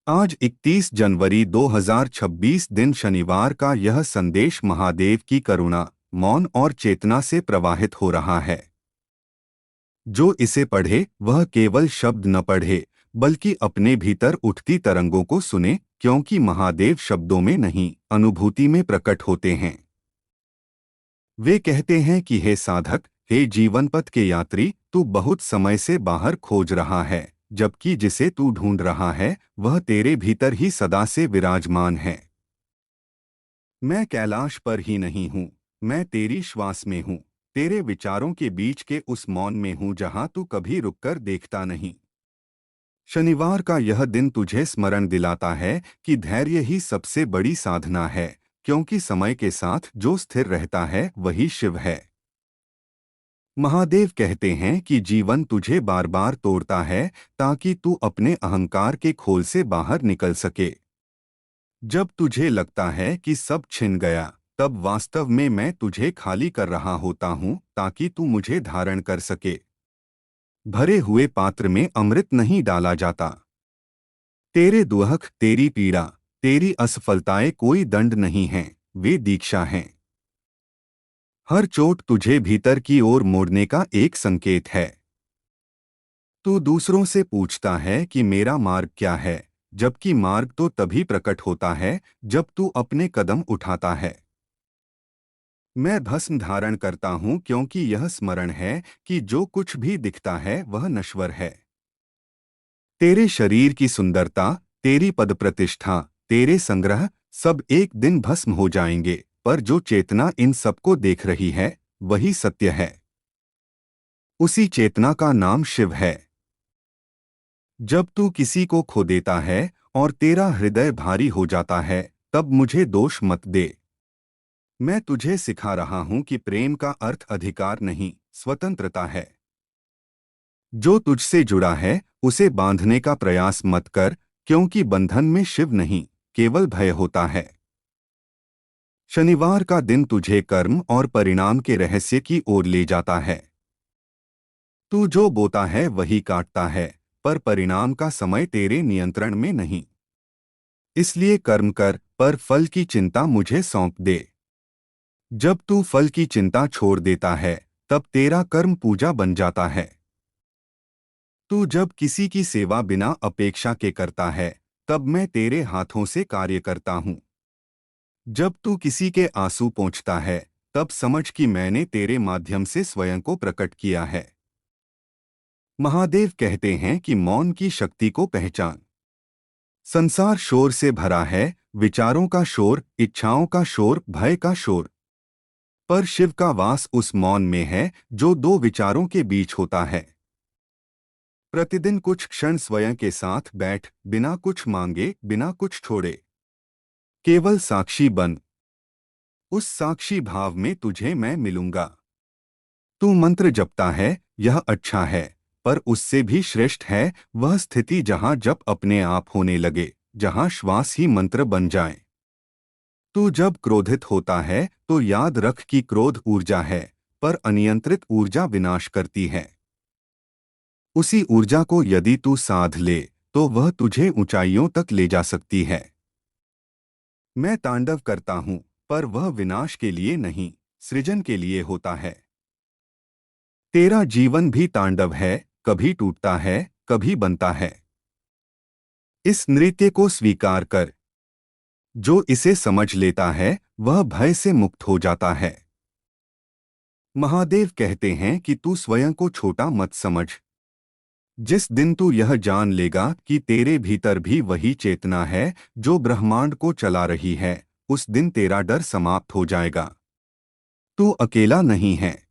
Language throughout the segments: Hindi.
आज 31 जनवरी 2026 दिन शनिवार का यह संदेश महादेव की करुणा, मौन और चेतना से प्रवाहित हो रहा है। जो इसे पढ़े वह केवल शब्द न पढ़े बल्कि अपने भीतर उठती तरंगों को सुने, क्योंकि महादेव शब्दों में नहीं, अनुभूति में प्रकट होते हैं। वे कहते हैं कि हे साधक, हे जीवन पथ के यात्री, तू बहुत समय से बाहर खोज रहा है, जबकि जिसे तू ढूंढ रहा है वह तेरे भीतर ही सदा से विराजमान है। मैं कैलाश पर ही नहीं हूँ, मैं तेरी श्वास में हूँ, तेरे विचारों के बीच के उस मौन में हूँ जहाँ तू कभी रुककर देखता नहीं। शनिवार का यह दिन तुझे स्मरण दिलाता है कि धैर्य ही सबसे बड़ी साधना है, क्योंकि समय के साथ जो स्थिर रहता है वही शिव है। महादेव कहते हैं कि जीवन तुझे बार बार तोड़ता है ताकि तू अपने अहंकार के खोल से बाहर निकल सके। जब तुझे लगता है कि सब छिन गया, तब वास्तव में मैं तुझे खाली कर रहा होता हूँ ताकि तू मुझे धारण कर सके। भरे हुए पात्र में अमृत नहीं डाला जाता। तेरे दुख, तेरी पीड़ा, तेरी असफलताएं कोई दंड नहीं हैं, वे दीक्षा हैं। हर चोट तुझे भीतर की ओर मोड़ने का एक संकेत है। तू दूसरों से पूछता है कि मेरा मार्ग क्या है, जबकि मार्ग तो तभी प्रकट होता है जब तू अपने कदम उठाता है। मैं भस्म धारण करता हूँ क्योंकि यह स्मरण है कि जो कुछ भी दिखता है वह नश्वर है। तेरे शरीर की सुंदरता, तेरी पद प्रतिष्ठा, तेरे संग्रह, सब एक दिन भस्म हो जाएंगे, पर जो चेतना इन सबको देख रही है वही सत्य है। उसी चेतना का नाम शिव है। जब तू किसी को खो देता है और तेरा हृदय भारी हो जाता है, तब मुझे दोष मत दे। मैं तुझे सिखा रहा हूं कि प्रेम का अर्थ अधिकार नहीं, स्वतंत्रता है। जो तुझसे जुड़ा है उसे बांधने का प्रयास मत कर, क्योंकि बंधन में शिव नहीं, केवल भय होता है। शनिवार का दिन तुझे कर्म और परिणाम के रहस्य की ओर ले जाता है। तू जो बोता है वही काटता है, पर परिणाम का समय तेरे नियंत्रण में नहीं। इसलिए कर्म कर, पर फल की चिंता मुझे सौंप दे। जब तू फल की चिंता छोड़ देता है, तब तेरा कर्म पूजा बन जाता है। तू जब किसी की सेवा बिना अपेक्षा के करता है, तब मैं तेरे हाथों से कार्य करता हूँ। जब तू किसी के आंसू पोंछता है, तब समझ कि मैंने तेरे माध्यम से स्वयं को प्रकट किया है। महादेव कहते हैं कि मौन की शक्ति को पहचान। संसार शोर से भरा है, विचारों का शोर, इच्छाओं का शोर, भय का शोर। पर शिव का वास उस मौन में है जो दो विचारों के बीच होता है। प्रतिदिन कुछ क्षण स्वयं के साथ बैठ, बिना कुछ मांगे, बिना कुछ छोड़े। केवल साक्षी बन। उस साक्षी भाव में तुझे मैं मिलूंगा। तू मंत्र जपता है, यह अच्छा है, पर उससे भी श्रेष्ठ है वह स्थिति जहां जप अपने आप होने लगे, जहां श्वास ही मंत्र बन जाए। तू जब क्रोधित होता है तो याद रख कि क्रोध ऊर्जा है, पर अनियंत्रित ऊर्जा विनाश करती है। उसी ऊर्जा को यदि तू साध ले तो वह तुझे ऊंचाइयों तक ले जा सकती है। मैं तांडव करता हूँ, पर वह विनाश के लिए नहीं, सृजन के लिए होता है। तेरा जीवन भी तांडव है, कभी टूटता है, कभी बनता है। इस नृत्य को स्वीकार कर। जो इसे समझ लेता है वह भय से मुक्त हो जाता है। महादेव कहते हैं कि तू स्वयं को छोटा मत समझ। जिस दिन तू यह जान लेगा कि तेरे भीतर भी वही चेतना है जो ब्रह्मांड को चला रही है, उस दिन तेरा डर समाप्त हो जाएगा। तू अकेला नहीं है।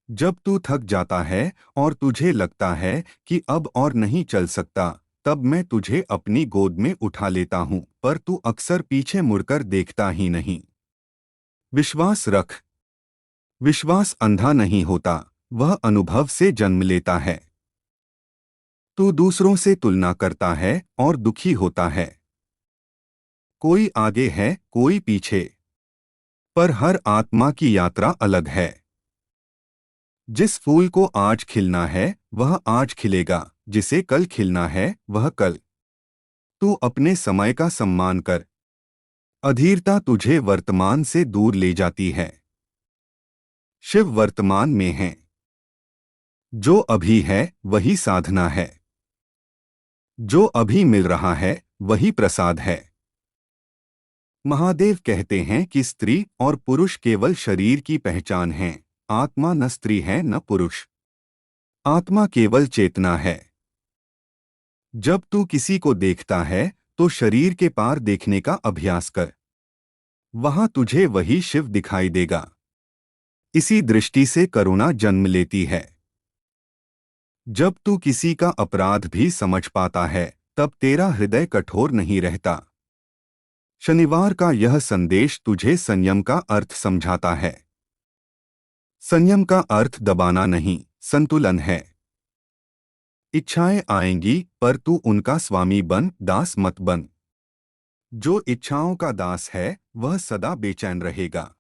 जब तू थक जाता है और तुझे लगता है कि अब और नहीं चल सकता, तब मैं तुझे अपनी गोद में उठा लेता हूँ, पर तू अक्सर पीछे मुड़कर देखता ही नहीं। विश्वास रख। विश्वास अंधा नहीं होता, वह अनुभव से जन्म लेता है। तू दूसरों से तुलना करता है और दुखी होता है। कोई आगे है, कोई पीछे, पर हर आत्मा की यात्रा अलग है। जिस फूल को आज खिलना है वह आज खिलेगा, जिसे कल खिलना है वह कल। तू अपने समय का सम्मान कर। अधीरता तुझे वर्तमान से दूर ले जाती है। शिव वर्तमान में है। जो अभी है वही साधना है। जो अभी मिल रहा है वही प्रसाद है। महादेव कहते हैं कि स्त्री और पुरुष केवल शरीर की पहचान है। आत्मा न स्त्री है न पुरुष। आत्मा केवल चेतना है। जब तू किसी को देखता है तो शरीर के पार देखने का अभ्यास कर। वहां तुझे वही शिव दिखाई देगा। इसी दृष्टि से करुणा जन्म लेती है। जब तू किसी का अपराध भी समझ पाता है तब तेरा हृदय कठोर नहीं रहता। शनिवार का यह संदेश तुझे संयम का अर्थ समझाता है। संयम का अर्थ दबाना नहीं, संतुलन है। इच्छाएं आएंगी पर तू उनका स्वामी बन, दास मत बन। जो इच्छाओं का दास है वह सदा बेचैन रहेगा।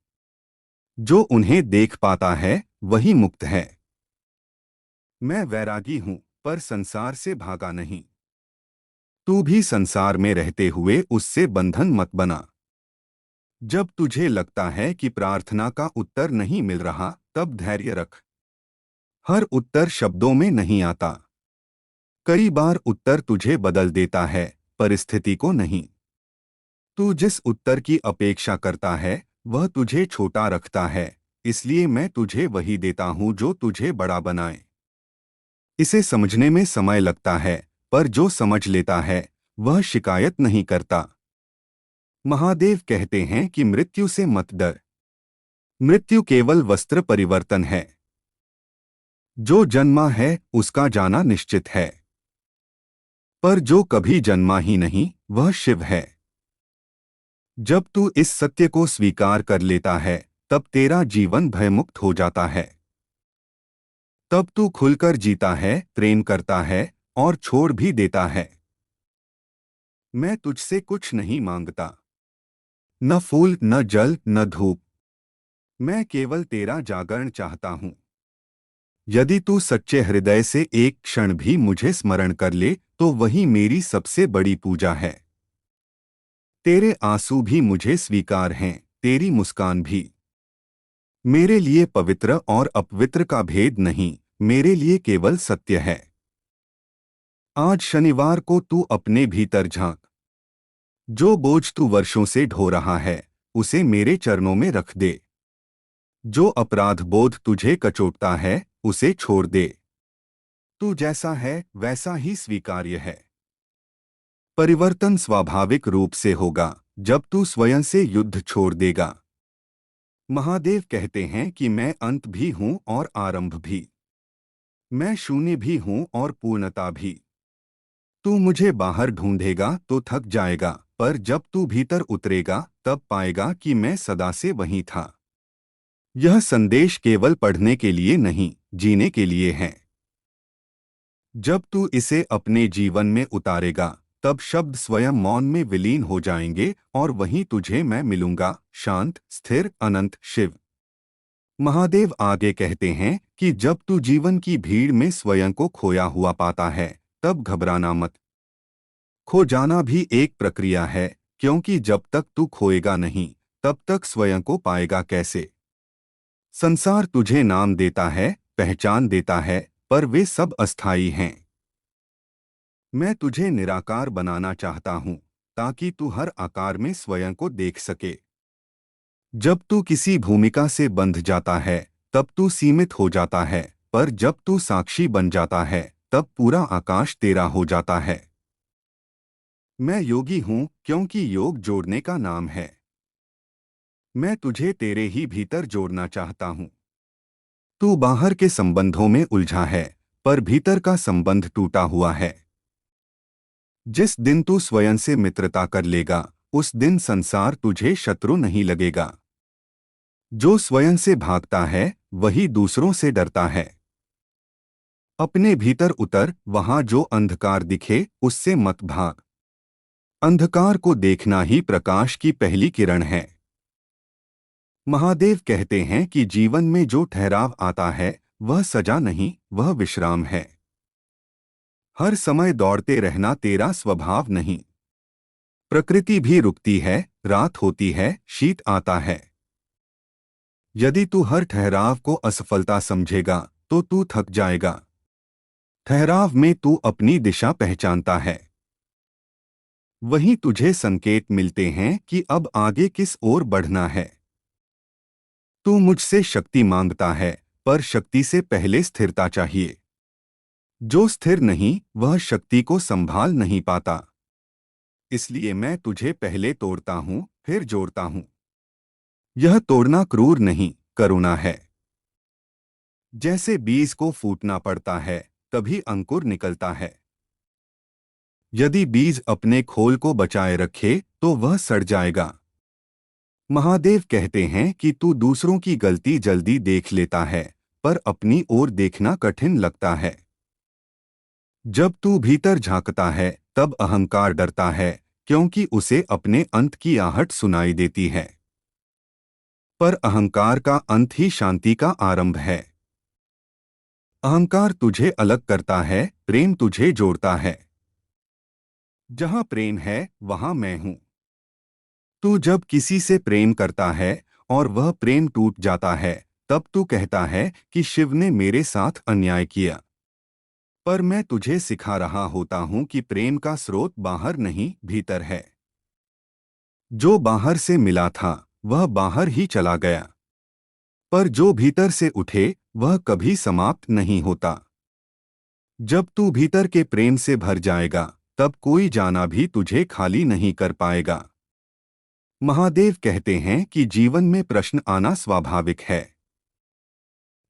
जो उन्हें देख पाता है वही मुक्त है। मैं वैरागी हूं पर संसार से भागा नहीं। तू भी संसार में रहते हुए उससे बंधन मत बना। जब तुझे लगता है कि प्रार्थना का उत्तर नहीं मिल रहा तब धैर्य रख। हर उत्तर शब्दों में नहीं आता। कई बार उत्तर तुझे बदल देता है, परिस्थिति को नहीं। तू जिस उत्तर की अपेक्षा करता है वह तुझे छोटा रखता है, इसलिए मैं तुझे वही देता हूं जो तुझे बड़ा बनाए। इसे समझने में समय लगता है पर जो समझ लेता है वह शिकायत नहीं करता। महादेव कहते हैं कि मृत्यु से मत डर। मृत्यु केवल वस्त्र परिवर्तन है। जो जन्मा है उसका जाना निश्चित है। पर जो कभी जन्मा ही नहीं वह शिव है। जब तू इस सत्य को स्वीकार कर लेता है तब तेरा जीवन भयमुक्त हो जाता है। तब तू खुलकर जीता है, प्रेम करता है और छोड़ भी देता है। मैं तुझसे कुछ नहीं मांगता, न फूल न जल न धूप। मैं केवल तेरा जागरण चाहता हूं। यदि तू सच्चे हृदय से एक क्षण भी मुझे स्मरण कर ले तो वही मेरी सबसे बड़ी पूजा है। तेरे आंसू भी मुझे स्वीकार हैं, तेरी मुस्कान भी। मेरे लिए पवित्र और अपवित्र का भेद नहीं, मेरे लिए केवल सत्य है। आज शनिवार को तू अपने भीतर झांक। जो बोझ तू वर्षों से ढो रहा है उसे मेरे चरणों में रख दे। जो अपराध बोध तुझे कचोटता है उसे छोड़ दे। तू जैसा है वैसा ही स्वीकार्य है। परिवर्तन स्वाभाविक रूप से होगा जब तू स्वयं से युद्ध छोड़ देगा। महादेव कहते हैं कि मैं अंत भी हूं और आरंभ भी। मैं शून्य भी हूं और पूर्णता भी। तू मुझे बाहर ढूंढेगा तो थक जाएगा, पर जब तू भीतर उतरेगा तब पाएगा कि मैं सदा से वहीं था। यह संदेश केवल पढ़ने के लिए नहीं, जीने के लिए है। जब तू इसे अपने जीवन में उतारेगा तब शब्द स्वयं मौन में विलीन हो जाएंगे और वहीं तुझे मैं मिलूंगा, शांत, स्थिर, अनंत शिव। महादेव आगे कहते हैं कि जब तू जीवन की भीड़ में स्वयं को खोया हुआ पाता है तब घबराना मत। खो जाना भी एक प्रक्रिया है, क्योंकि जब तक तू खोएगा नहीं तब तक स्वयं को पाएगा कैसे। संसार तुझे नाम देता है, पहचान देता है, पर वे सब अस्थायी हैं। मैं तुझे निराकार बनाना चाहता हूं ताकि तू हर आकार में स्वयं को देख सके। जब तू किसी भूमिका से बंध जाता है तब तू सीमित हो जाता है, पर जब तू साक्षी बन जाता है तब पूरा आकाश तेरा हो जाता है। मैं योगी हूं क्योंकि योग जोड़ने का नाम है। मैं तुझे तेरे ही भीतर जोड़ना चाहता हूं। तू बाहर के संबंधों में उलझा है पर भीतर का संबंध टूटा हुआ है। जिस दिन तू स्वयं से मित्रता कर लेगा उस दिन संसार तुझे शत्रु नहीं लगेगा। जो स्वयं से भागता है वही दूसरों से डरता है। अपने भीतर उतर, वहां जो अंधकार दिखे उससे मत भाग। अंधकार को देखना ही प्रकाश की पहली किरण है। महादेव कहते हैं कि जीवन में जो ठहराव आता है वह सजा नहीं, वह विश्राम है। हर समय दौड़ते रहना तेरा स्वभाव नहीं। प्रकृति भी रुकती है, रात होती है, शीत आता है। यदि तू हर ठहराव को असफलता समझेगा तो तू थक जाएगा। ठहराव में तू अपनी दिशा पहचानता है। वहीं तुझे संकेत मिलते हैं कि अब आगे किस ओर बढ़ना है। तू मुझसे शक्ति मांगता है, पर शक्ति से पहले स्थिरता चाहिए। जो स्थिर नहीं वह शक्ति को संभाल नहीं पाता। इसलिए मैं तुझे पहले तोड़ता हूं, फिर जोड़ता हूं। यह तोड़ना क्रूर नहीं, करुणा है। जैसे बीज को फूटना पड़ता है, तभी अंकुर निकलता है। यदि बीज अपने खोल को बचाए रखे तो वह सड़ जाएगा। महादेव कहते हैं कि तू दूसरों की गलती जल्दी देख लेता है, पर अपनी ओर देखना कठिन लगता है। जब तू भीतर झांकता है तब अहंकार डरता है, क्योंकि उसे अपने अंत की आहट सुनाई देती है। पर अहंकार का अंत ही शांति का आरंभ है। अहंकार तुझे अलग करता है, प्रेम तुझे जोड़ता है। जहां प्रेम है वहां मैं हूं। तू जब किसी से प्रेम करता है और वह प्रेम टूट जाता है, तब तू कहता है कि शिव ने मेरे साथ अन्याय किया। पर मैं तुझे सिखा रहा होता हूं कि प्रेम का स्रोत बाहर नहीं, भीतर है। जो बाहर से मिला था वह बाहर ही चला गया, पर जो भीतर से उठे वह कभी समाप्त नहीं होता। जब तू भीतर के प्रेम से भर जाएगा, तब कोई जाना भी तुझे खाली नहीं कर पाएगा। महादेव कहते हैं कि जीवन में प्रश्न आना स्वाभाविक है।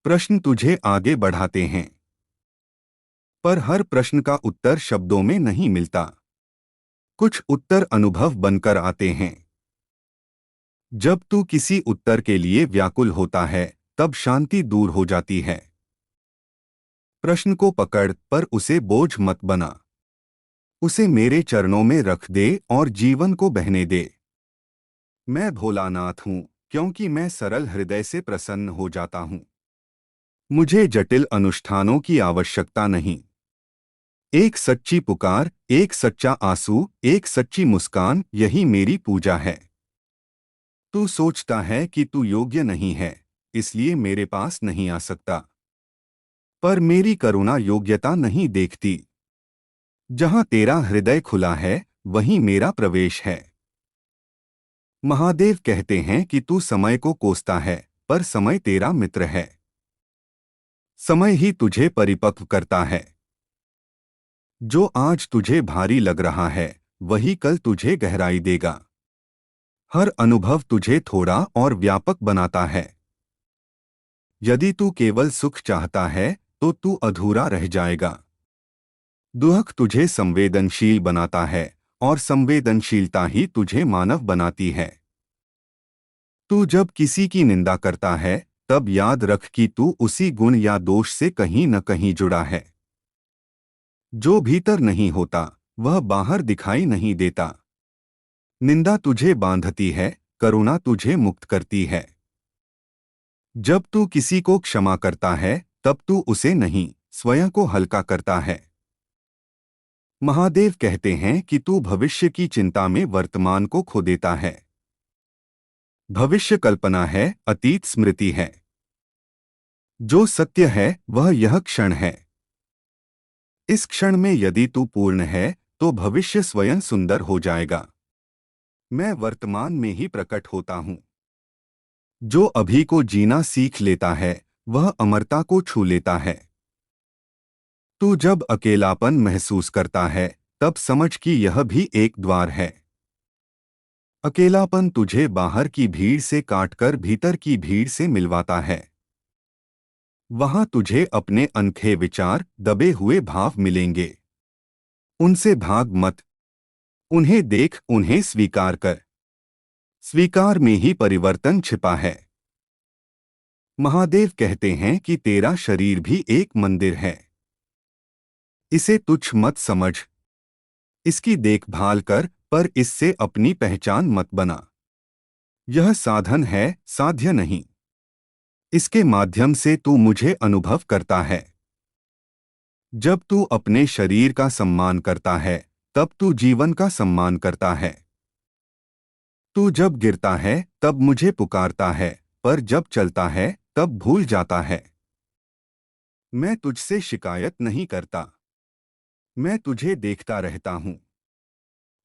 प्रश्न तुझे आगे बढ़ाते हैं, पर हर प्रश्न का उत्तर शब्दों में नहीं मिलता। कुछ उत्तर अनुभव बनकर आते हैं। जब तू किसी उत्तर के लिए व्याकुल होता है, तब शांति दूर हो जाती है। प्रश्न को पकड़, पर उसे बोझ मत बना। उसे मेरे चरणों में रख दे और जीवन को बहने दे। मैं भोलानाथ हूँ, क्योंकि मैं सरल हृदय से प्रसन्न हो जाता हूँ। मुझे जटिल अनुष्ठानों की आवश्यकता नहीं। एक सच्ची पुकार, एक सच्चा आंसू, एक सच्ची मुस्कान, यही मेरी पूजा है। तू सोचता है कि तू योग्य नहीं है, इसलिए मेरे पास नहीं आ सकता। पर मेरी करुणा योग्यता नहीं देखती। जहां तेरा हृदय खुला है, वहीं मेरा प्रवेश है। महादेव कहते हैं कि तू समय को कोसता है, पर समय तेरा मित्र है। समय ही तुझे परिपक्व करता है। जो आज तुझे भारी लग रहा है, वही कल तुझे गहराई देगा। हर अनुभव तुझे थोड़ा और व्यापक बनाता है। यदि तू केवल सुख चाहता है, तो तू अधूरा रह जाएगा। दुख तुझे संवेदनशील बनाता है, और संवेदनशीलता ही तुझे मानव बनाती है। तू जब किसी की निंदा करता है, तब याद रख कि तू उसी गुण या दोष से कहीं न कहीं जुड़ा है। जो भीतर नहीं होता, वह बाहर दिखाई नहीं देता। निंदा तुझे बांधती है, करुणा तुझे मुक्त करती है। जब तू किसी को क्षमा करता है, तब तू उसे नहीं, स्वयं को हल्का करता है। महादेव कहते हैं कि तू भविष्य की चिंता में वर्तमान को खो देता है। भविष्य कल्पना है, अतीत स्मृति है। जो सत्य है वह यह क्षण है। इस क्षण में यदि तू पूर्ण है, तो भविष्य स्वयं सुंदर हो जाएगा। मैं वर्तमान में ही प्रकट होता हूँ। जो अभी को जीना सीख लेता है, वह अमरता को छू लेता है। तू जब अकेलापन महसूस करता है, तब समझ कि यह भी एक द्वार है। अकेलापन तुझे बाहर की भीड़ से काटकर भीतर की भीड़ से मिलवाता है। वहां तुझे अपने अनखे विचार, दबे हुए भाव मिलेंगे। उनसे भाग मत। उन्हें देख, उन्हें स्वीकार कर। स्वीकार में ही परिवर्तन छिपा है। महादेव कहते हैं कि तेरा शरीर भी एक मंदिर है। इसे तुच्छ मत समझ। इसकी देखभाल कर, पर इससे अपनी पहचान मत बना। यह साधन है, साध्य नहीं। इसके माध्यम से तू मुझे अनुभव करता है। जब तू अपने शरीर का सम्मान करता है, तब तू जीवन का सम्मान करता है। तू जब गिरता है तब मुझे पुकारता है, पर जब चलता है तब भूल जाता है। मैं तुझसे शिकायत नहीं करता, मैं तुझे देखता रहता हूँ।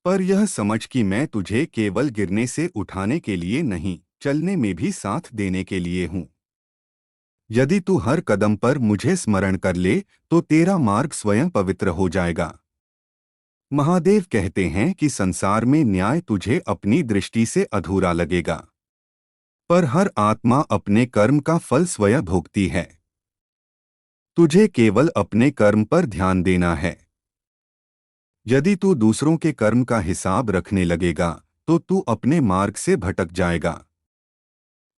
पर यह समझ कि मैं तुझे केवल गिरने से उठाने के लिए नहीं, चलने में भी साथ देने के लिए हूँ। यदि तू हर कदम पर मुझे स्मरण कर ले, तो तेरा मार्ग स्वयं पवित्र हो जाएगा। महादेव कहते हैं कि संसार में न्याय तुझे अपनी दृष्टि से अधूरा लगेगा, पर हर आत्मा अपने कर्म का फल स्वयं भोगती है। तुझे केवल अपने कर्म पर ध्यान देना है। यदि तू दूसरों के कर्म का हिसाब रखने लगेगा, तो तू अपने मार्ग से भटक जाएगा।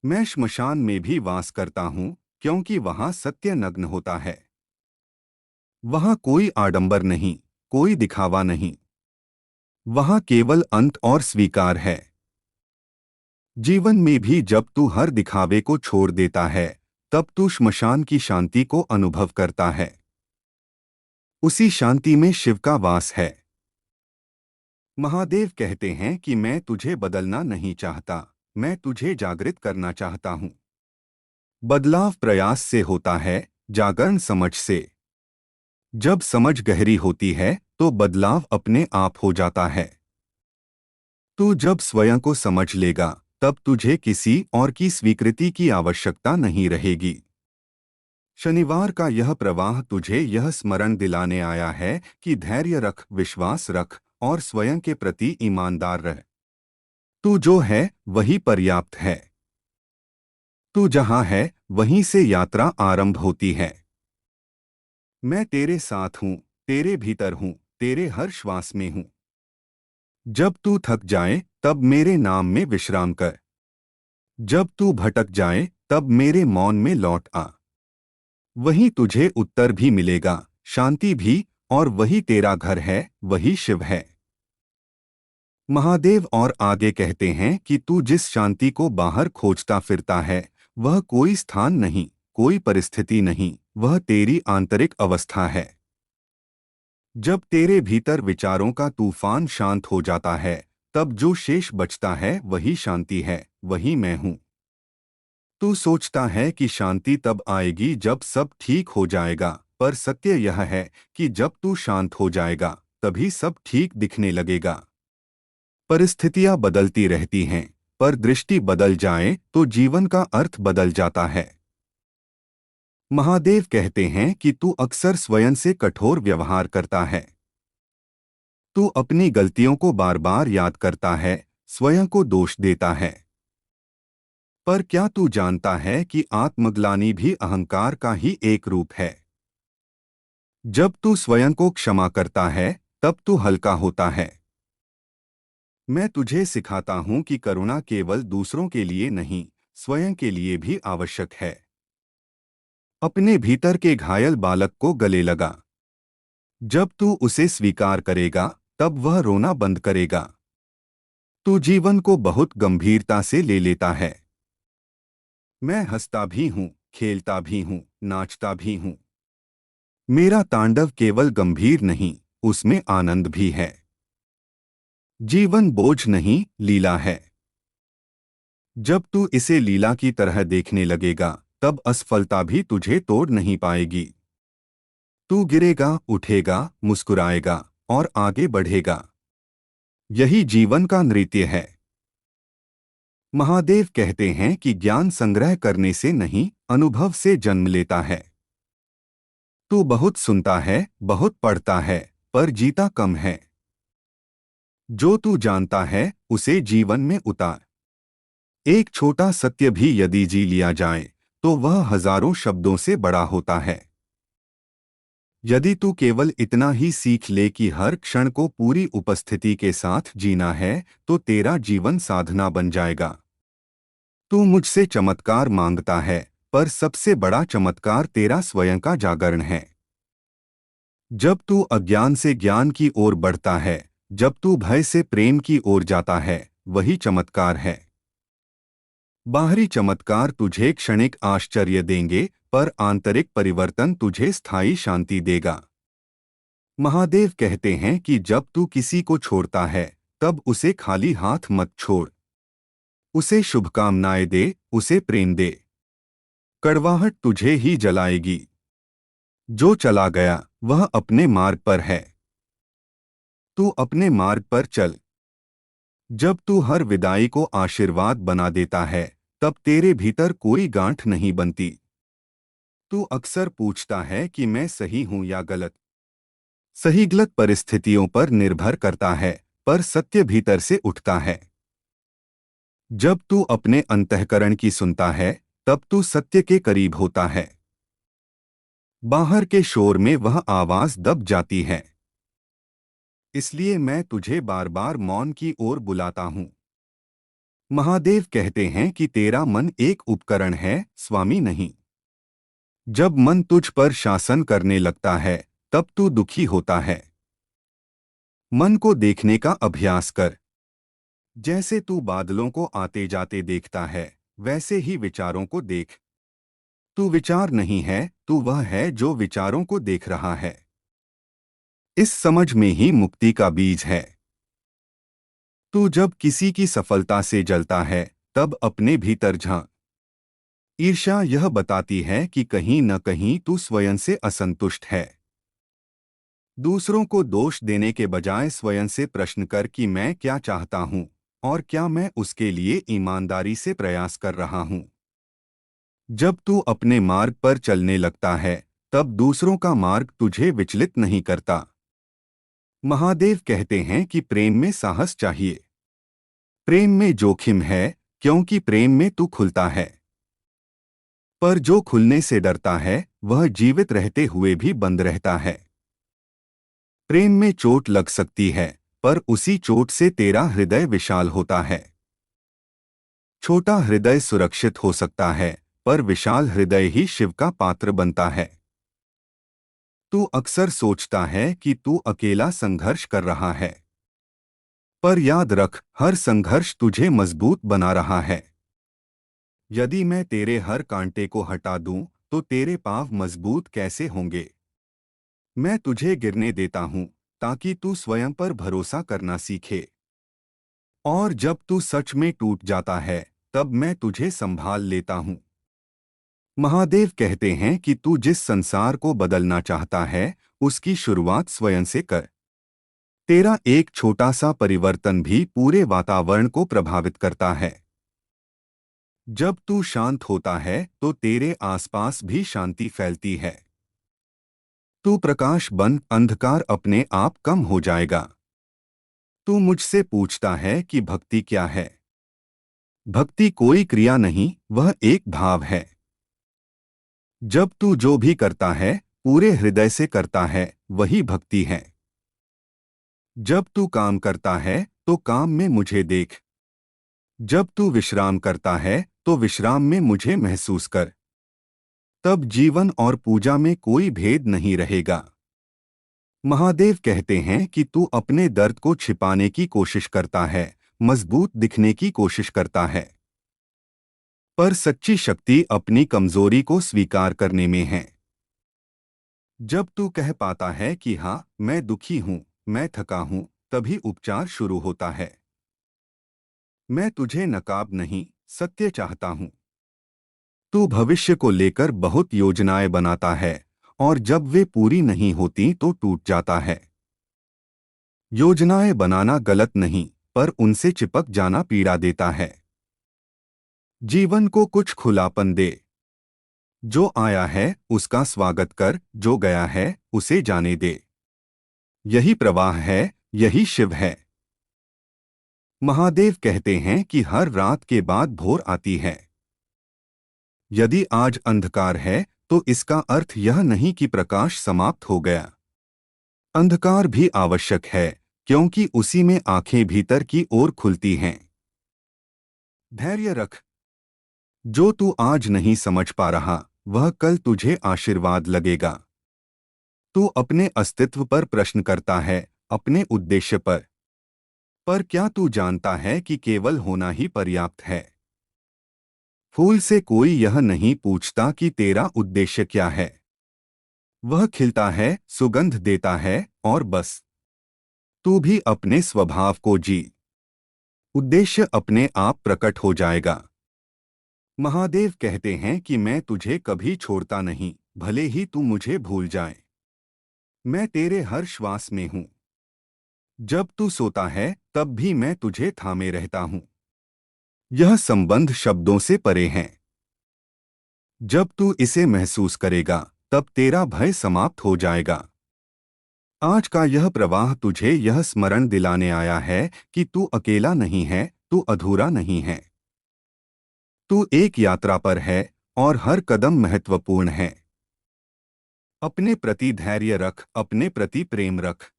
मैं श्मशान में भी वास करता हूँ, क्योंकि वहाँ सत्य नग्न होता है। वहाँ कोई आडंबर नहीं, कोई दिखावा नहीं। वहाँ केवल अंत और स्वीकार है। जीवन में भी जब तू हर दिखावे को छोड़ देता है, तब तू श्मशान की शांति को अनुभव करता है। उसी शांति में शिव का वास है। महादेव कहते हैं कि मैं तुझे बदलना नहीं चाहता, मैं तुझे जागृत करना चाहता हूँ। बदलाव प्रयास से होता है, जागरण समझ से। जब समझ गहरी होती है, तो बदलाव अपने आप हो जाता है। तू जब स्वयं को समझ लेगा, तब तुझे किसी और की स्वीकृति की आवश्यकता नहीं रहेगी। शनिवार का यह प्रवाह तुझे यह स्मरण दिलाने आया है कि धैर्य रख, विश्वास रख और स्वयं के प्रति ईमानदार रह। तू जो है वही पर्याप्त है। तू जहाँ है वहीं से यात्रा आरंभ होती है। मैं तेरे साथ हूँ, तेरे भीतर हूँ, तेरे हर श्वास में हूँ। जब तू थक जाए तब मेरे नाम में विश्राम कर। जब तू भटक जाए तब मेरे मौन में लौट आ। वहीं तुझे उत्तर भी मिलेगा, शांति भी, और वही तेरा घर है, वही शिव है। महादेव और आगे कहते हैं कि तू जिस शांति को बाहर खोजता फिरता है, वह कोई स्थान नहीं, कोई परिस्थिति नहीं, वह तेरी आंतरिक अवस्था है। जब तेरे भीतर विचारों का तूफान शांत हो जाता है, तब जो शेष बचता है वही शांति है, वही मैं हूँ। तू सोचता है कि शांति तब आएगी जब सब ठीक हो जाएगा, पर सत्य यह है कि जब तू शांत हो जाएगा, तभी सब ठीक दिखने लगेगा। परिस्थितियां बदलती रहती हैं, पर दृष्टि बदल जाए तो जीवन का अर्थ बदल जाता है। महादेव कहते हैं कि तू अक्सर स्वयं से कठोर व्यवहार करता है। तू अपनी गलतियों को बार बार याद करता है, स्वयं को दोष देता है। पर क्या तू जानता है कि आत्मग्लानि भी अहंकार का ही एक रूप है? जब तू स्वयं को क्षमा करता है, तब तू हल्का होता है। मैं तुझे सिखाता हूं कि करुणा केवल दूसरों के लिए नहीं, स्वयं के लिए भी आवश्यक है। अपने भीतर के घायल बालक को गले लगा। जब तू उसे स्वीकार करेगा, तब वह रोना बंद करेगा। तू जीवन को बहुत गंभीरता से ले लेता है। मैं हंसता भी हूँ, खेलता भी हूँ, नाचता भी हूँ। मेरा तांडव केवल गंभीर नहीं, उसमें आनंद भी है। जीवन बोझ नहीं, लीला है। जब तू इसे लीला की तरह देखने लगेगा, तब असफलता भी तुझे तोड़ नहीं पाएगी। तू गिरेगा, उठेगा, मुस्कुराएगा और आगे बढ़ेगा। यही जीवन का नृत्य है। महादेव कहते हैं कि ज्ञान संग्रह करने से नहीं, अनुभव से जन्म लेता है। तू बहुत सुनता है, बहुत पढ़ता है, पर जीता कम है। जो तू जानता है, उसे जीवन में उतार। एक छोटा सत्य भी यदि जी लिया जाए, तो वह हजारों शब्दों से बड़ा होता है। यदि तू केवल इतना ही सीख ले कि हर क्षण को पूरी उपस्थिति के साथ जीना है, तो तेरा जीवन साधना बन जाएगा। तू मुझसे चमत्कार मांगता है, पर सबसे बड़ा चमत्कार तेरा स्वयं का जागरण है। जब तू अज्ञान से ज्ञान की ओर बढ़ता है, जब तू भय से प्रेम की ओर जाता है, वही चमत्कार है। बाहरी चमत्कार तुझे क्षणिक आश्चर्य देंगे, पर आंतरिक परिवर्तन तुझे स्थायी शांति देगा। महादेव कहते हैं कि जब तू किसी को छोड़ता है, तब उसे खाली हाथ मत छोड़। उसे शुभकामनाएं दे, उसे प्रेम दे। कड़वाहट तुझे ही जलाएगी। जो चला गया वह अपने मार्ग पर है। तू अपने मार्ग पर चल। जब तू हर विदाई को आशीर्वाद बना देता है, तब तेरे भीतर कोई गांठ नहीं बनती। तू अक्सर पूछता है कि मैं सही हूं या गलत। सही गलत परिस्थितियों पर निर्भर करता है, पर सत्य भीतर से उठता है। जब तू अपने अंतःकरण की सुनता है, तब तू सत्य के करीब होता है। बाहर के शोर में वह आवाज दब जाती है। इसलिए मैं तुझे बार बार मौन की ओर बुलाता हूं। महादेव कहते हैं कि तेरा मन एक उपकरण है, स्वामी नहीं। जब मन तुझ पर शासन करने लगता है, तब तू दुखी होता है। मन को देखने का अभ्यास कर। जैसे तू बादलों को आते जाते देखता है, वैसे ही विचारों को देख। तू विचार नहीं है, तू वह है जो विचारों को देख रहा है। इस समझ में ही मुक्ति का बीज है। तू जब किसी की सफलता से जलता है, तब अपने भीतर झांक। ईर्ष्या यह बताती है कि कहीं न कहीं तू स्वयं से असंतुष्ट है। दूसरों को दोष देने के बजाय स्वयं से प्रश्न कर कि मैं क्या चाहता हूं और क्या मैं उसके लिए ईमानदारी से प्रयास कर रहा हूं। जब तू अपने मार्ग पर चलने लगता है, तब दूसरों का मार्ग तुझे विचलित नहीं करता। महादेव कहते हैं कि प्रेम में साहस चाहिए। प्रेम में जोखिम है, क्योंकि प्रेम में तू खुलता है। पर जो खुलने से डरता है, वह जीवित रहते हुए भी बंद रहता है। प्रेम में चोट लग सकती है, पर उसी चोट से तेरा हृदय विशाल होता है। छोटा हृदय सुरक्षित हो सकता है, पर विशाल हृदय ही शिव का पात्र बनता है। तू अक्सर सोचता है कि तू अकेला संघर्ष कर रहा है। पर याद रख, हर संघर्ष तुझे मजबूत बना रहा है। यदि मैं तेरे हर कांटे को हटा दूं, तो तेरे पांव मजबूत कैसे होंगे? मैं तुझे गिरने देता हूं, ताकि तू स्वयं पर भरोसा करना सीखे। और जब तू सच में टूट जाता है, तब मैं तुझे संभाल लेता हूं। महादेव कहते हैं कि तू जिस संसार को बदलना चाहता है, उसकी शुरुआत स्वयं से कर। तेरा एक छोटा सा परिवर्तन भी पूरे वातावरण को प्रभावित करता है। जब तू शांत होता है, तो तेरे आसपास भी शांति फैलती है। तू प्रकाश बन, अंधकार अपने आप कम हो जाएगा। तू मुझसे पूछता है कि भक्ति क्या है? भक्ति कोई क्रिया नहीं, वह एक भाव है। जब तू जो भी करता है, पूरे हृदय से करता है, वही भक्ति है। जब तू काम करता है, तो काम में मुझे देख। जब तू विश्राम करता है, तो विश्राम में मुझे महसूस कर। तब जीवन और पूजा में कोई भेद नहीं रहेगा। महादेव कहते हैं कि तू अपने दर्द को छिपाने की कोशिश करता है, मजबूत दिखने की कोशिश करता है। पर सच्ची शक्ति अपनी कमजोरी को स्वीकार करने में है। जब तू कह पाता है कि हाँ, मैं दुखी हूँ, मैं थका हूँ, तभी उपचार शुरू होता है। मैं तुझे नकाब नहीं, सत्य चाहता हूँ। तू भविष्य को लेकर बहुत योजनाएं बनाता है, और जब वे पूरी नहीं होती तो टूट जाता है। योजनाएं बनाना गलत नहीं, पर उनसे चिपक जाना पीड़ा देता है। जीवन को कुछ खुलापन दे। जो आया है उसका स्वागत कर, जो गया है उसे जाने दे। यही प्रवाह है, यही शिव है। महादेव कहते हैं कि हर रात के बाद भोर आती है। यदि आज अंधकार है, तो इसका अर्थ यह नहीं कि प्रकाश समाप्त हो गया। अंधकार भी आवश्यक है, क्योंकि उसी में आंखें भीतर की ओर खुलती हैं। धैर्य रख। जो तू आज नहीं समझ पा रहा, वह कल तुझे आशीर्वाद लगेगा। तू अपने अस्तित्व पर प्रश्न करता है, अपने उद्देश्य पर क्या तू जानता है कि केवल होना ही पर्याप्त है? फूल से कोई यह नहीं पूछता कि तेरा उद्देश्य क्या है। वह खिलता है, सुगंध देता है, और बस। तू भी अपने स्वभाव को जी। उद्देश्य अपने आप प्रकट हो जाएगा। महादेव कहते हैं कि मैं तुझे कभी छोड़ता नहीं, भले ही तू मुझे भूल जाए। मैं तेरे हर श्वास में हूं। जब तू सोता है तब भी मैं तुझे थामे रहता हूं। यह संबंध शब्दों से परे है। जब तू इसे महसूस करेगा तब तेरा भय समाप्त हो जाएगा। आज का यह प्रवाह तुझे यह स्मरण दिलाने आया है कि तू अकेला नहीं है, तू अधूरा नहीं है। तू एक यात्रा पर है और हर कदम महत्वपूर्ण है। अपने प्रति धैर्य रख, अपने प्रति प्रेम रख।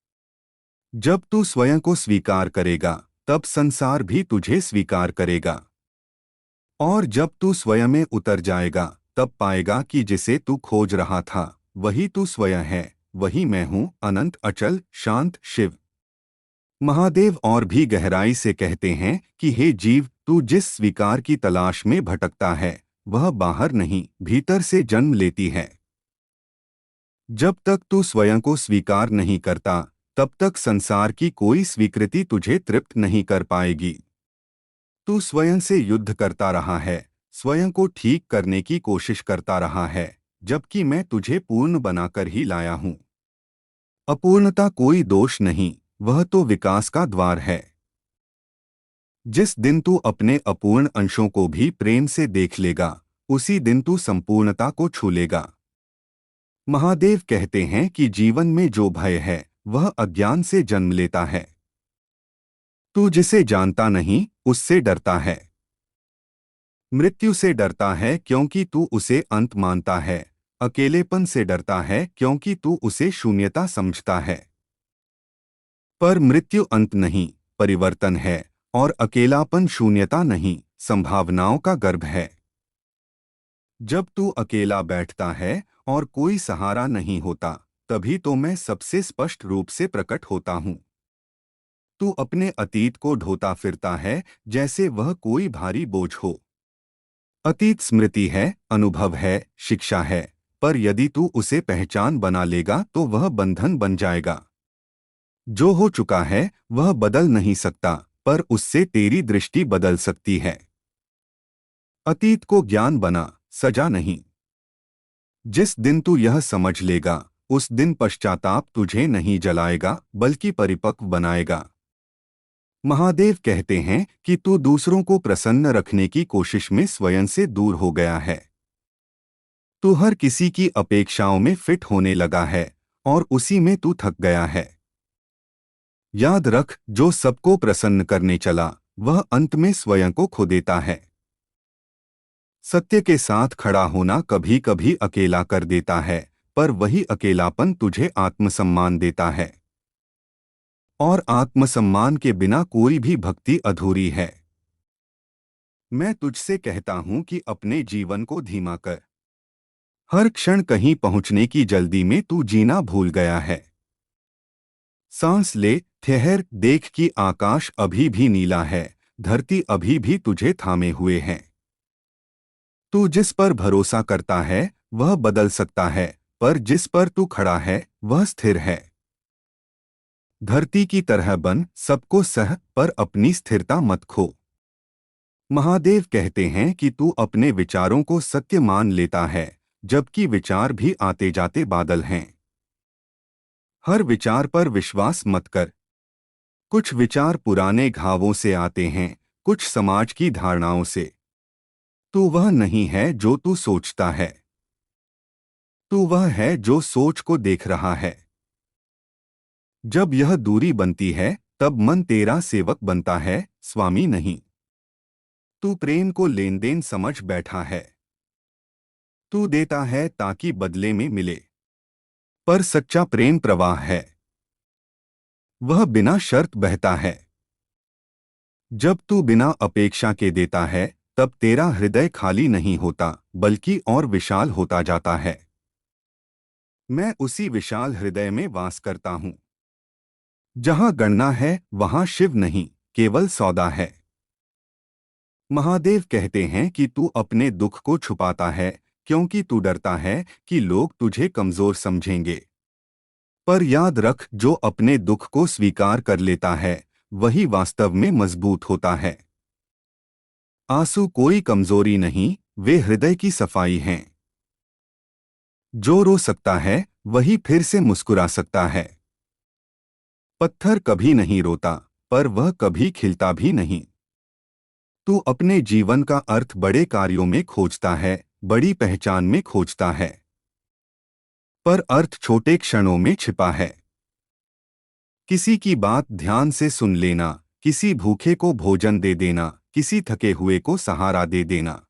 जब तू स्वयं को स्वीकार करेगा तब संसार भी तुझे स्वीकार करेगा। और जब तू स्वयं में उतर जाएगा तब पाएगा कि जिसे तू खोज रहा था वही तू स्वयं है, वही मैं हूं, अनंत, अचल, शांत शिव। महादेव और भी गहराई से कहते हैं कि हे जीव, तू जिस स्वीकार की तलाश में भटकता है वह बाहर नहीं, भीतर से जन्म लेती है। जब तक तू स्वयं को स्वीकार नहीं करता तब तक संसार की कोई स्वीकृति तुझे तृप्त नहीं कर पाएगी। तू स्वयं से युद्ध करता रहा है, स्वयं को ठीक करने की कोशिश करता रहा है, जबकि मैं तुझे पूर्ण बनाकर ही लाया हूं। अपूर्णता कोई दोष नहीं, वह तो विकास का द्वार है। जिस दिन तू अपने अपूर्ण अंशों को भी प्रेम से देख लेगा उसी दिन तू संपूर्णता को छू लेगा। महादेव कहते हैं कि जीवन में जो भय है वह अज्ञान से जन्म लेता है। तू जिसे जानता नहीं उससे डरता है। मृत्यु से डरता है क्योंकि तू उसे अंत मानता है। अकेलेपन से डरता है क्योंकि तू उसे शून्यता समझता है। पर मृत्यु अंत नहीं, परिवर्तन है, और अकेलापन शून्यता नहीं, संभावनाओं का गर्भ है। जब तू अकेला बैठता है और कोई सहारा नहीं होता तभी तो मैं सबसे स्पष्ट रूप से प्रकट होता हूँ। तू अपने अतीत को ढोता फिरता है जैसे वह कोई भारी बोझ हो। अतीत स्मृति है, अनुभव है, शिक्षा है, पर यदि तू उसे पहचान बना लेगा तो वह बंधन बन जाएगा। जो हो चुका है वह बदल नहीं सकता, पर उससे तेरी दृष्टि बदल सकती है। अतीत को ज्ञान बना, सजा नहीं। जिस दिन तू यह समझ लेगा उस दिन पश्चाताप तुझे नहीं जलाएगा बल्कि परिपक्व बनाएगा। महादेव कहते हैं कि तू दूसरों को प्रसन्न रखने की कोशिश में स्वयं से दूर हो गया है। तू हर किसी की अपेक्षाओं में फिट होने लगा है और उसी में तू थक गया है। याद रख, जो सबको प्रसन्न करने चला वह अंत में स्वयं को खो देता है। सत्य के साथ खड़ा होना कभी कभी अकेला कर देता है, पर वही अकेलापन तुझे आत्मसम्मान देता है। और आत्मसम्मान के बिना कोई भी भक्ति अधूरी है। मैं तुझसे कहता हूं कि अपने जीवन को धीमा कर। हर क्षण कहीं पहुंचने की जल्दी में तू जीना भूल गया है। सांस ले, ठहर, देख कि आकाश अभी भी नीला है, धरती अभी भी तुझे थामे हुए है। तू जिस पर भरोसा करता है वह बदल सकता है, पर जिस पर तू खड़ा है वह स्थिर है। धरती की तरह बन, सबको सह, पर अपनी स्थिरता मत खो। महादेव कहते हैं कि तू अपने विचारों को सत्य मान लेता है, जबकि विचार भी आते जाते बादल हैं। हर विचार पर विश्वास मत कर। कुछ विचार पुराने घावों से आते हैं, कुछ समाज की धारणाओं से। तू वह नहीं है जो तू सोचता है। तू वह है जो सोच को देख रहा है। जब यह दूरी बनती है तब मन तेरा सेवक बनता है, स्वामी नहीं। तू प्रेम को लेन देन समझ बैठा है। तू देता है ताकि बदले में मिले, पर सच्चा प्रेम प्रवाह है। वह बिना शर्त बहता है। जब तू बिना अपेक्षा के देता है तब तेरा हृदय खाली नहीं होता बल्कि और विशाल होता जाता है। मैं उसी विशाल हृदय में वास करता हूँ। जहाँ गणना है वहाँ शिव नहीं, केवल सौदा है। महादेव कहते हैं कि तू अपने दुख को छुपाता है क्योंकि तू डरता है कि लोग तुझे कमजोर समझेंगे। पर याद रख, जो अपने दुख को स्वीकार कर लेता है वही वास्तव में मजबूत होता है। आंसू कोई कमजोरी नहीं, वे हृदय की सफाई हैं। जो रो सकता है वही फिर से मुस्कुरा सकता है। पत्थर कभी नहीं रोता, पर वह कभी खिलता भी नहीं। तू अपने जीवन का अर्थ बड़े कार्यों में खोजता है, बड़ी पहचान में खोजता है, पर अर्थ छोटे क्षणों में छिपा है। किसी की बात ध्यान से सुन लेना, किसी भूखे को भोजन दे देना, किसी थके हुए को सहारा दे देना।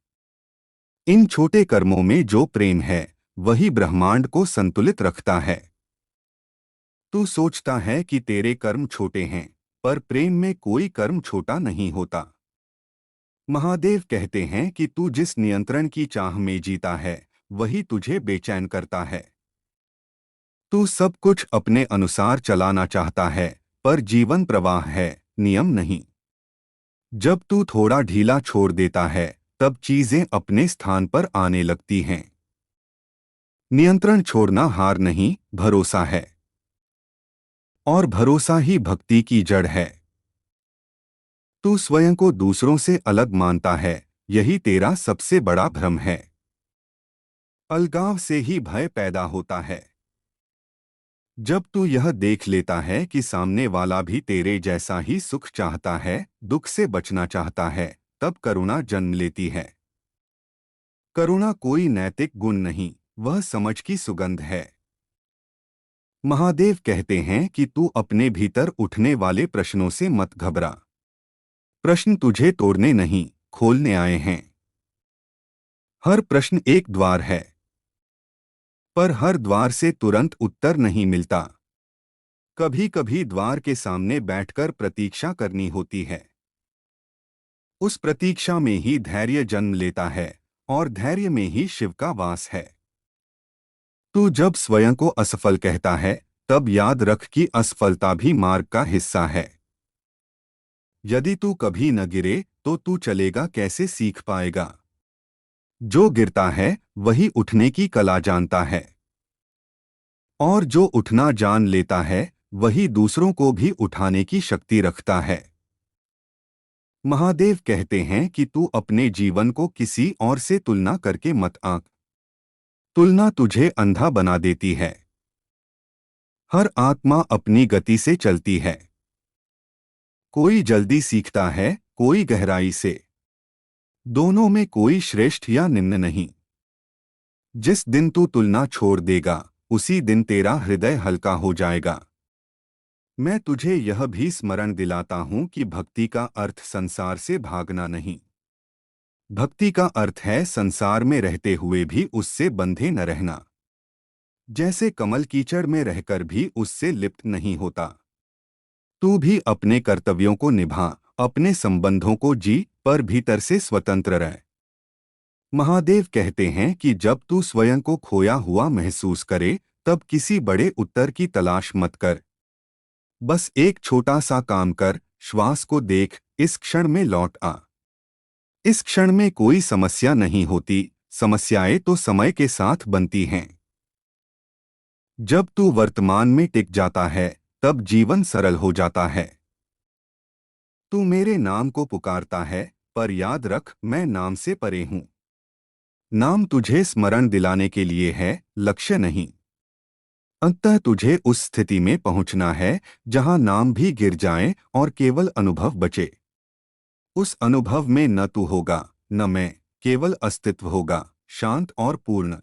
इन छोटे कर्मों में जो प्रेम है वही ब्रह्मांड को संतुलित रखता है। तू सोचता है कि तेरे कर्म छोटे हैं, पर प्रेम में कोई कर्म छोटा नहीं होता। महादेव कहते हैं कि तू जिस नियंत्रण की चाह में जीता है वही तुझे बेचैन करता है। तू सब कुछ अपने अनुसार चलाना चाहता है, पर जीवन प्रवाह है, नियम नहीं। जब तू थोड़ा ढीला छोड़ देता है तब चीजें अपने स्थान पर आने लगती हैं। नियंत्रण छोड़ना हार नहीं, भरोसा है, और भरोसा ही भक्ति की जड़ है। तू स्वयं को दूसरों से अलग मानता है, यही तेरा सबसे बड़ा भ्रम है। अलगाव से ही भय पैदा होता है। जब तू यह देख लेता है कि सामने वाला भी तेरे जैसा ही सुख चाहता है, दुख से बचना चाहता है, तब करुणा जन्म लेती है। करुणा कोई नैतिक गुण नहीं, वह समझ की सुगंध है। महादेव कहते हैं कि तू अपने भीतर उठने वाले प्रश्नों से मत घबरा। प्रश्न तुझे तोड़ने नहीं, खोलने आए हैं। हर प्रश्न एक द्वार है, पर हर द्वार से तुरंत उत्तर नहीं मिलता। कभी कभी द्वार के सामने बैठकर प्रतीक्षा करनी होती है। उस प्रतीक्षा में ही धैर्य जन्म लेता है, और धैर्य में ही शिव का वास है। तू जब स्वयं को असफल कहता है तब याद रख कि असफलता भी मार्ग का हिस्सा है। यदि तू कभी न गिरे तो तू चलेगा कैसे सीख पाएगा। जो गिरता है वही उठने की कला जानता है, और जो उठना जान लेता है वही दूसरों को भी उठाने की शक्ति रखता है। महादेव कहते हैं कि तू अपने जीवन को किसी और से तुलना करके मत आंक। तुलना तुझे अंधा बना देती है। हर आत्मा अपनी गति से चलती है। कोई जल्दी सीखता है, कोई गहराई से। दोनों में कोई श्रेष्ठ या निम्न नहीं। जिस दिन तू तुलना छोड़ देगा उसी दिन तेरा हृदय हल्का हो जाएगा। मैं तुझे यह भी स्मरण दिलाता हूं कि भक्ति का अर्थ संसार से भागना नहीं। भक्ति का अर्थ है संसार में रहते हुए भी उससे बंधे न रहना। जैसे कमल कीचड़ में रहकर भी उससे लिप्त नहीं होता। तू भी अपने कर्तव्यों को निभा, अपने संबंधों को जी, पर भीतर से स्वतंत्र रह। महादेव कहते हैं कि जब तू स्वयं को खोया हुआ महसूस करे तब किसी बड़े उत्तर की तलाश मत कर। बस एक छोटा सा काम कर, श्वास को देख, इस क्षण में लौट आ। इस क्षण में कोई समस्या नहीं होती, समस्याएं तो समय के साथ बनती हैं। जब तू वर्तमान में टिक जाता है तब जीवन सरल हो जाता है। तू मेरे नाम को पुकारता है, पर याद रख मैं नाम से परे हूं। नाम तुझे स्मरण दिलाने के लिए है, लक्ष्य नहीं। अंततः तुझे उस स्थिति में पहुंचना है जहां नाम भी गिर जाए और केवल अनुभव बचे। उस अनुभव में न तू होगा न मैं, केवल अस्तित्व होगा, शांत और पूर्ण।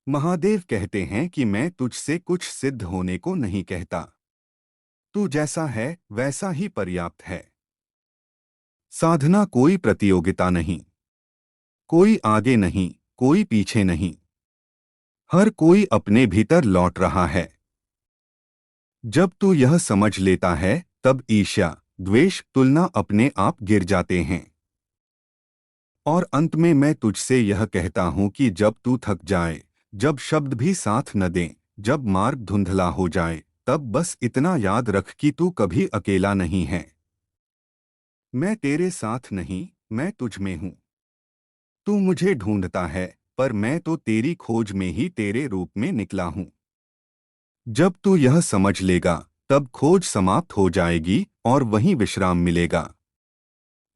महादेव कहते हैं कि मैं तुझसे कुछ सिद्ध होने को नहीं कहता। तू जैसा है वैसा ही पर्याप्त है। साधना कोई प्रतियोगिता नहीं। कोई आगे नहीं, कोई पीछे नहीं। हर कोई अपने भीतर लौट रहा है। जब तू यह समझ लेता है तब ईर्ष्या, द्वेष, तुलना अपने आप गिर जाते हैं। और अंत में मैं तुझसे यह कहता हूं कि जब तू थक जाए, जब शब्द भी साथ न दें, जब मार्ग धुंधला हो जाए, तब बस इतना याद रख कि तू कभी अकेला नहीं है। मैं तेरे साथ नहीं, मैं तुझ में हूं। तू मुझे ढूंढता है, पर मैं तो तेरी खोज में ही तेरे रूप में निकला हूं। जब तू यह समझ लेगा तब खोज समाप्त हो जाएगी, और वहीं विश्राम मिलेगा।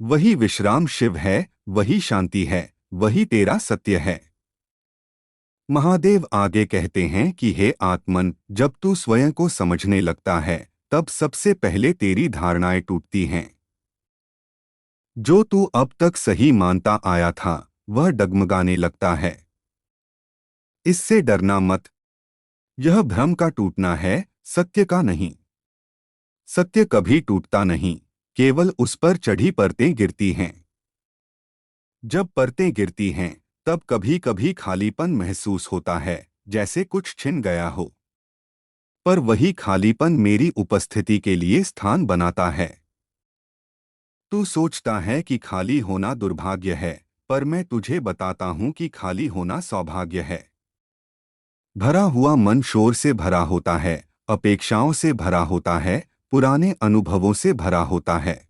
वही विश्राम शिव है, वही शांति है, वही तेरा सत्य है। महादेव आगे कहते हैं कि हे आत्मन, जब तू स्वयं को समझने लगता है तब सबसे पहले तेरी धारणाएं टूटती हैं। जो तू अब तक सही मानता आया था वह डगमगाने लगता है। इससे डरना मत। यह भ्रम का टूटना है, सत्य का नहीं। सत्य कभी टूटता नहीं, केवल उस पर चढ़ी परतें गिरती हैं। जब परतें गिरती हैं तब कभी कभी खालीपन महसूस होता है, जैसे कुछ छिन गया हो। पर वही खालीपन मेरी उपस्थिति के लिए स्थान बनाता है। तू सोचता है कि खाली होना दुर्भाग्य है, पर मैं तुझे बताता हूं कि खाली होना सौभाग्य है। भरा हुआ मन शोर से भरा होता है, अपेक्षाओं से भरा होता है, पुराने अनुभवों से भरा होता है।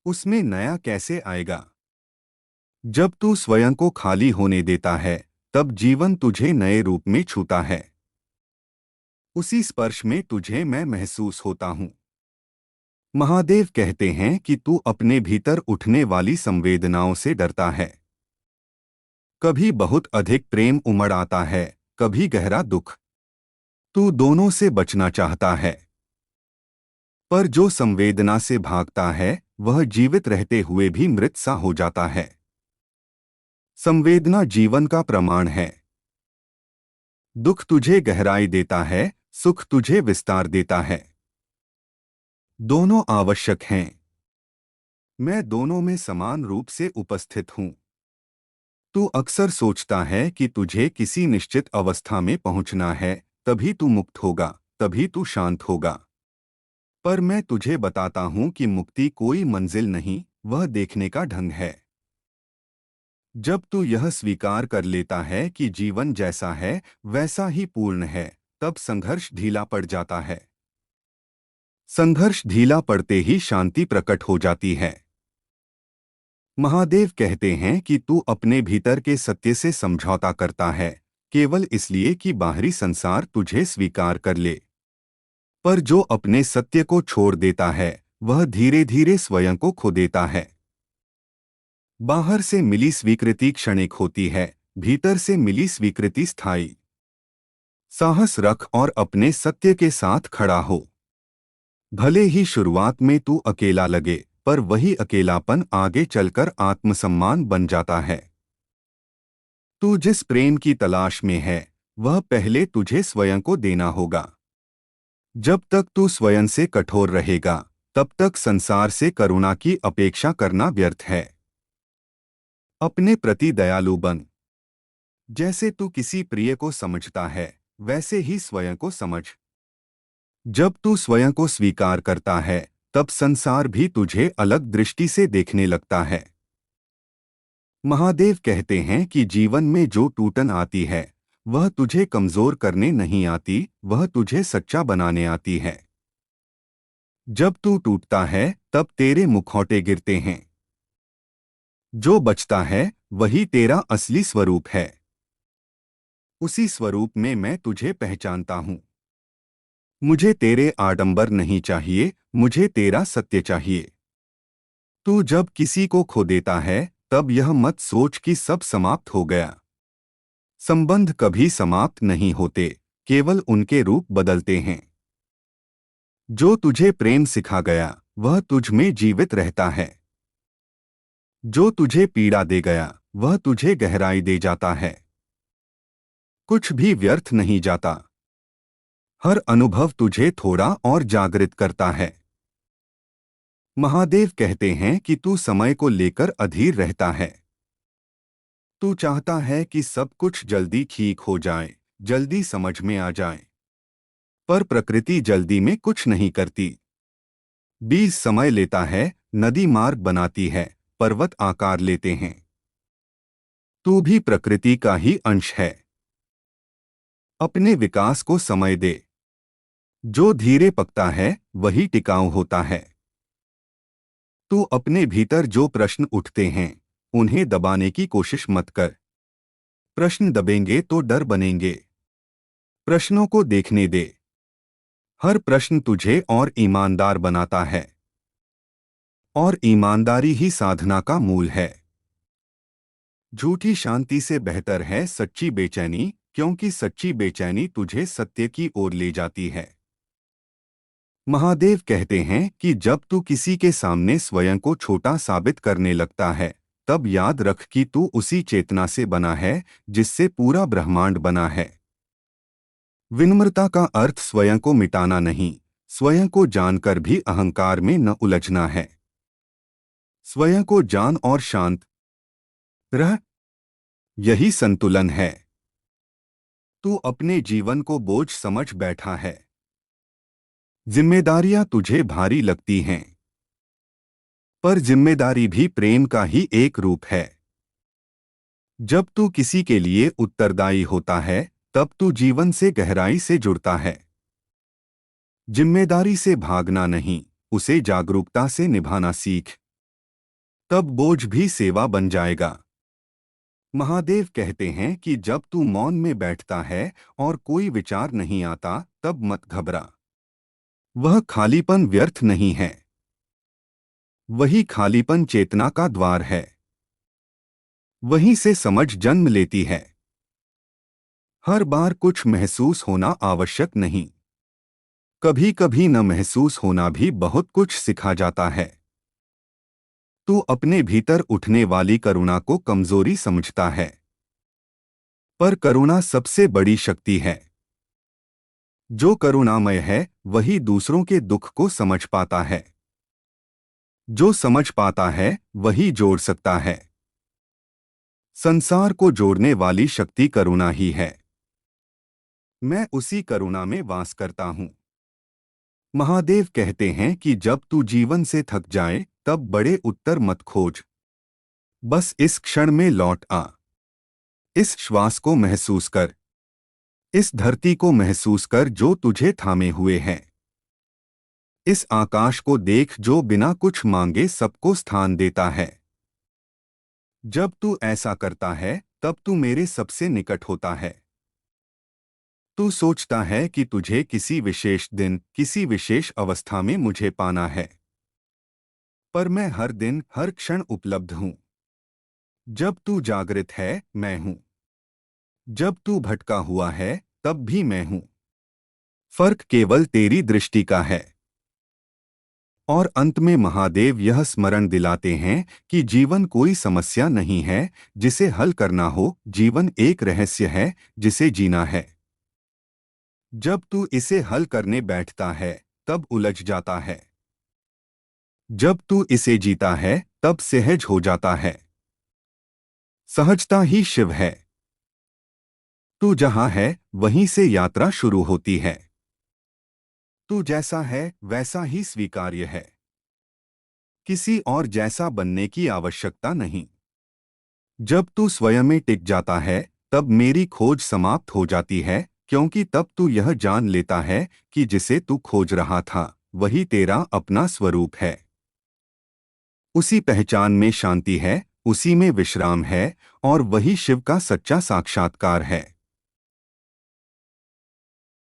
उसमें नया कैसे आएगा? जब तू स्वयं को खाली होने देता है तब जीवन तुझे नए रूप में छूता है। उसी स्पर्श में तुझे मैं महसूस होता हूँ। महादेव कहते हैं कि तू अपने भीतर उठने वाली संवेदनाओं से डरता है। कभी बहुत अधिक प्रेम उमड़ आता है, कभी गहरा दुख। तू दोनों से बचना चाहता है। पर जो संवेदना से भागता है वह जीवित रहते हुए भी मृत सा हो जाता है। संवेदना जीवन का प्रमाण है। दुख तुझे गहराई देता है, सुख तुझे विस्तार देता है। दोनों आवश्यक हैं। मैं दोनों में समान रूप से उपस्थित हूं। तू अक्सर सोचता है कि तुझे किसी निश्चित अवस्था में पहुंचना है, तभी तू मुक्त होगा, तभी तू शांत होगा। पर मैं तुझे बताता हूं कि मुक्ति कोई मंजिल नहीं, वह देखने का ढंग है। जब तू यह स्वीकार कर लेता है कि जीवन जैसा है वैसा ही पूर्ण है, तब संघर्ष ढीला पड़ जाता है। संघर्ष ढीला पड़ते ही शांति प्रकट हो जाती है। महादेव कहते हैं कि तू अपने भीतर के सत्य से समझौता करता है, केवल इसलिए कि बाहरी संसार तुझे स्वीकार कर ले। पर जो अपने सत्य को छोड़ देता है वह धीरे धीरे स्वयं को खो देता है। बाहर से मिली स्वीकृति क्षणिक होती है, भीतर से मिली स्वीकृति स्थायी। साहस रख और अपने सत्य के साथ खड़ा हो। भले ही शुरुआत में तू अकेला लगे, पर वही अकेलापन आगे चलकर आत्मसम्मान बन जाता है। तू जिस प्रेम की तलाश में है वह पहले तुझे स्वयं को देना होगा। जब तक तू स्वयं से कठोर रहेगा तब तक संसार से करुणा की अपेक्षा करना व्यर्थ है। अपने प्रति दयालु बन। जैसे तू किसी प्रिय को समझता है वैसे ही स्वयं को समझ। जब तू स्वयं को स्वीकार करता है तब संसार भी तुझे अलग दृष्टि से देखने लगता है। महादेव कहते हैं कि जीवन में जो टूटन आती है वह तुझे कमजोर करने नहीं आती, वह तुझे सच्चा बनाने आती है। जब तू टूटता है तब तेरे मुखौटे गिरते हैं। जो बचता है वही तेरा असली स्वरूप है। उसी स्वरूप में मैं तुझे पहचानता हूँ। मुझे तेरे आडंबर नहीं चाहिए, मुझे तेरा सत्य चाहिए। तू जब किसी को खो देता है तब यह मत सोच कि सब समाप्त हो गया। संबंध कभी समाप्त नहीं होते, केवल उनके रूप बदलते हैं। जो तुझे प्रेम सिखा गया वह तुझ में जीवित रहता है। जो तुझे पीड़ा दे गया वह तुझे गहराई दे जाता है। कुछ भी व्यर्थ नहीं जाता। हर अनुभव तुझे थोड़ा और जागृत करता है। महादेव कहते हैं कि तू समय को लेकर अधीर रहता है। तू चाहता है कि सब कुछ जल्दी ठीक हो जाए, जल्दी समझ में आ जाए। पर प्रकृति जल्दी में कुछ नहीं करती। बीज समय लेता है, नदी मार्ग बनाती है, पर्वत आकार लेते हैं। तू भी प्रकृति का ही अंश है। अपने विकास को समय दे। जो धीरे पकता है वही टिकाऊ होता है। तू अपने भीतर जो प्रश्न उठते हैं उन्हें दबाने की कोशिश मत कर। प्रश्न दबेंगे तो डर बनेंगे। प्रश्नों को देखने दे। हर प्रश्न तुझे और ईमानदार बनाता है, और ईमानदारी ही साधना का मूल है। झूठी शांति से बेहतर है सच्ची बेचैनी, क्योंकि सच्ची बेचैनी तुझे सत्य की ओर ले जाती है। महादेव कहते हैं कि जब तू किसी के सामने स्वयं को छोटा साबित करने लगता है, तब याद रख कि तू उसी चेतना से बना है जिससे पूरा ब्रह्मांड बना है। विनम्रता का अर्थ स्वयं को मिटाना नहीं, स्वयं को जानकर भी अहंकार में न उलझना है। स्वयं को जान और शांत रह, यही संतुलन है। तू अपने जीवन को बोझ समझ बैठा है। जिम्मेदारियां तुझे भारी लगती हैं, पर जिम्मेदारी भी प्रेम का ही एक रूप है। जब तू किसी के लिए उत्तरदायी होता है, तब तू जीवन से गहराई से जुड़ता है। जिम्मेदारी से भागना नहीं, उसे जागरूकता से निभाना सीख, तब बोझ भी सेवा बन जाएगा। महादेव कहते हैं कि जब तू मौन में बैठता है और कोई विचार नहीं आता, तब मत घबरा। वह खालीपन व्यर्थ नहीं है, वही खालीपन चेतना का द्वार है। वहीं से समझ जन्म लेती है। हर बार कुछ महसूस होना आवश्यक नहीं, कभी कभी न महसूस होना भी बहुत कुछ सिखा जाता है। तू अपने भीतर उठने वाली करुणा को कमजोरी समझता है, पर करुणा सबसे बड़ी शक्ति है। जो करुणामय है वही दूसरों के दुख को समझ पाता है। जो समझ पाता है वही जोड़ सकता है। संसार को जोड़ने वाली शक्ति करुणा ही है। मैं उसी करुणा में वास करता हूँ। महादेव कहते हैं कि जब तू जीवन से थक जाए, तब बड़े उत्तर मत खोज। बस इस क्षण में लौट आ। इस श्वास को महसूस कर, इस धरती को महसूस कर जो तुझे थामे हुए है। इस आकाश को देख जो बिना कुछ मांगे सबको स्थान देता है। जब तू ऐसा करता है, तब तू मेरे सबसे निकट होता है। तू सोचता है कि तुझे किसी विशेष दिन, किसी विशेष अवस्था में मुझे पाना है, पर मैं हर दिन, हर क्षण उपलब्ध हूँ। जब तू जागृत है, मैं हूँ। जब तू भटका हुआ है, तब भी मैं हूँ। फर्क केवल तेरी दृष्टि का है। और अंत में महादेव यह स्मरण दिलाते हैं कि जीवन कोई समस्या नहीं है जिसे हल करना हो, जीवन एक रहस्य है जिसे जीना है। जब तू इसे हल करने बैठता है, तब उलझ जाता है। जब तू इसे जीता है, तब सहज हो जाता है। सहजता ही शिव है। तू जहां है, वहीं से यात्रा शुरू होती है। तू जैसा है, वैसा ही स्वीकार्य है। किसी और जैसा बनने की आवश्यकता नहीं। जब तू स्वयं में टिक जाता है, तब मेरी खोज समाप्त हो जाती है, क्योंकि तब तू यह जान लेता है कि जिसे तू खोज रहा था, वही तेरा अपना स्वरूप है। उसी पहचान में शांति है, उसी में विश्राम है, और वही शिव का सच्चा साक्षात्कार है।